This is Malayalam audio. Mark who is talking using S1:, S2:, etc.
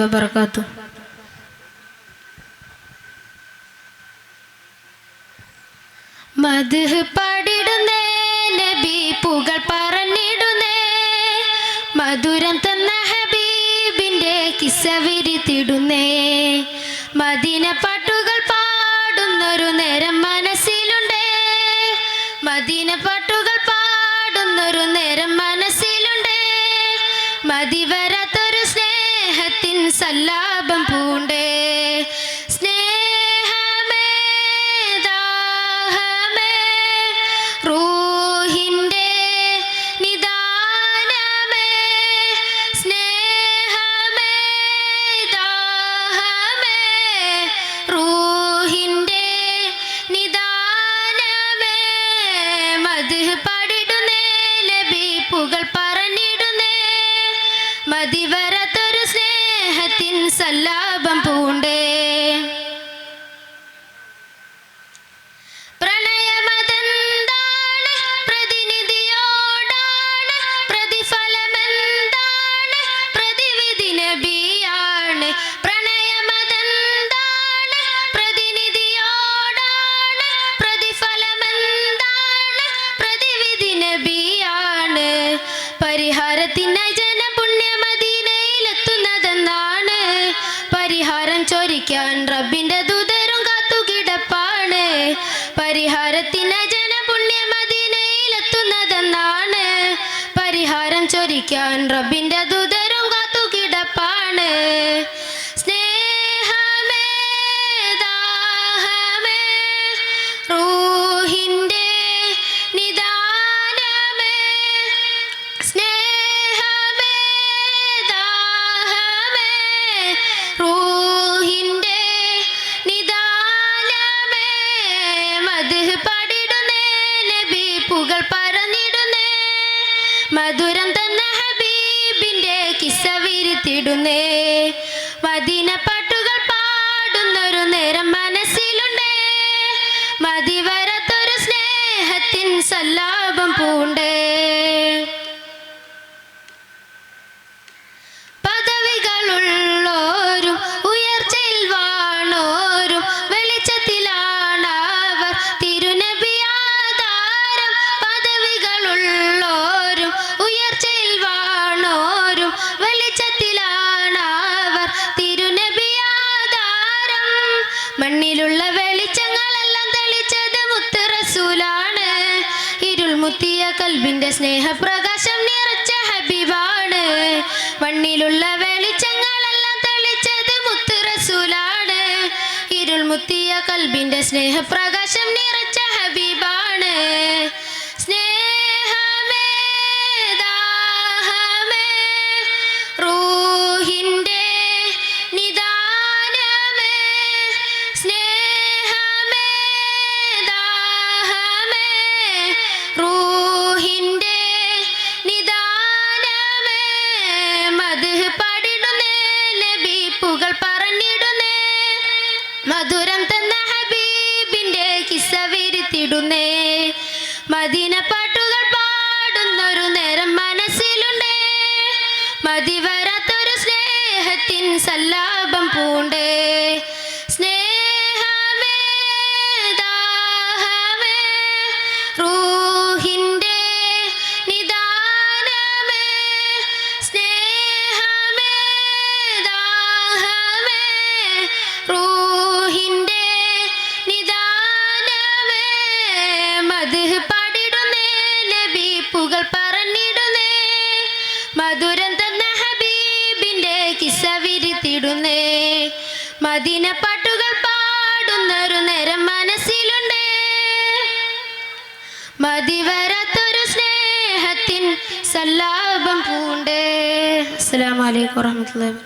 S1: വബറകാതുഹു. മദ്ഹ് പാടിടുന്നേ നബി പുകൾ പറഞ്ഞിടുന്നേ, മധുരം തന്ന ഹബീബിൻ്റെ കിസ്സ വിരിത്തിടുന്നേ. മദീന പാട്ടുകൾ പാടുന്നൊരു നേരം മനസ്സിലുണ്ടേ, മദീന പാട്ടുകൾ പാടുന്നൊരു നേരം മനസ്സിലുണ്ടേ. മതി വരാത്തൊരു സ്നേഹത്തിൻ സല്ലാപം പൂണ്ടേ. മതിവരത്തൊരു സ്നേഹത്തിൻ സല്ലാപം പൂണ്ടേ. പ്രണയമതെന്താണ്, പ്രതിനിധിയോടാണ്, പ്രതിഫലമെന്താണ്, പ്രതിവിധി നബിയാണ്. പ്രണയമതെന്താണ്, പ്രതിനിധിയോടാണ്, പ്രതിഫലമെന്താണ്, പ്രതിവിധി നബിയാണ്. പരിഹാരത്തിനായി പരിഹാരം ചോദിക്കാൻ റബ്ബിന്റെ ദൂതരും കാത്തുകിടപ്പാണ്. പരിഹാരത്തിന് ജനപുണ്യ മദീനയിലെത്തുന്നതെന്നാണ്. പരിഹാരം ചോദിക്കാൻ റബ്ബിന്റെ ദൂതരും കാത്തുകിടപ്പാണ്. സ്നേഹമേ ദാഹമേ റൂഹിന്റെ നിദാനമേ, സ്നേഹമേ ദാഹമേ റൂഹിന്റെ നിദാനമേ. മദ്ഹ് പാടിടുന്നേ നബി പുകൾ പറഞ്ഞിടുന്നേ, മധുരം തന്ന ഹബീബിൻ്റെ കിസ്സ വിരിത്തിടുന്നേ. മദീന പാട്ടുകൾ പാടുന്നൊരു നേരം മനസ്സിലുണ്ടേ, മതി വരാത്തൊരു സ്നേഹത്തിൻ സല്ലാപം പൂണ്ടേ. പദവികളുള്ളോരും ഉയർച്ചയിൽ വാണോരും വെളിച്ചത്തിലാണവർ തിരുനബിയാധാരം. പദവികളുള്ളോരും ഉയർച്ചയിൽ വാണോരും വെളിച്ചത്തിലാണവർ തിരുനബിയാധാരം. മണ്ണിലുള്ള വെളിച്ചങ്ങളെല്ലാം തെളിച്ചത് മുത്ത് റസൂലാണ്. ഇരുൾ മുത്തിയ കൽബിന്റെ സ്നേഹപ്രകാശം നിറച്ച ഹബീബാണ്. മണ്ണിലുള്ള വെളിച്ചങ്ങളെല്ലാം തെളിച്ചത് മുത്ത് റസൂലാണ്. ഇരുൾ മുത്തിയ കൽബിന്റെ സ്നേഹപ്രകാശം നിറച്ച ഹബീബാണ്. സ്നേഹമേ ദാഹമേ റൂഹിന്റെ നിദാനമേ, സ്നേഹമേ ദാഹമേ റൂഹിന്റെ നിദാനമേ. മദ്ഹ് പാടിടുന്നേ നബി പുകൾ പറഞ്ഞിടുന്നേ, മധുരം തന്ന ഹബീബിൻ്റെ കിസ്സ വിരിത്തിടുന്നേ. മദീന പാട്ടുകൾ പാടുന്നൊരു നേരം മനസ്സിലുണ്ടേ, മതി വരാത്തൊരു സ്നേഹത്തിൻ സല്ലാപം പൂണ്ടേ. സ്നേഹമേ ദാഹമേ റൂഹിന്റെ നിദാനമേ, സ്നേഹമേ ദാഹമേ റൂഹിന്റെ നിദാനമേ. മദ്ഹ് പാടിടുന്നേ നബി പുകൾ പറഞ്ഞിടുന്നേ, മധുരം തന്ന ഹബീബിൻ്റെ കിസ്സ വിരിത്തിടുന്നേ. മദീന പാട്ടുകൾ പാടുന്നൊരു നേരം മനസ്സിലുണ്ടേ, മതി വരാത്തൊരു സ്നേഹത്തിൻ സല്ലാപം പൂണ്ടേ. അസ്സലാമു അലൈക്കും വറഹ്മത്തുള്ളാഹി.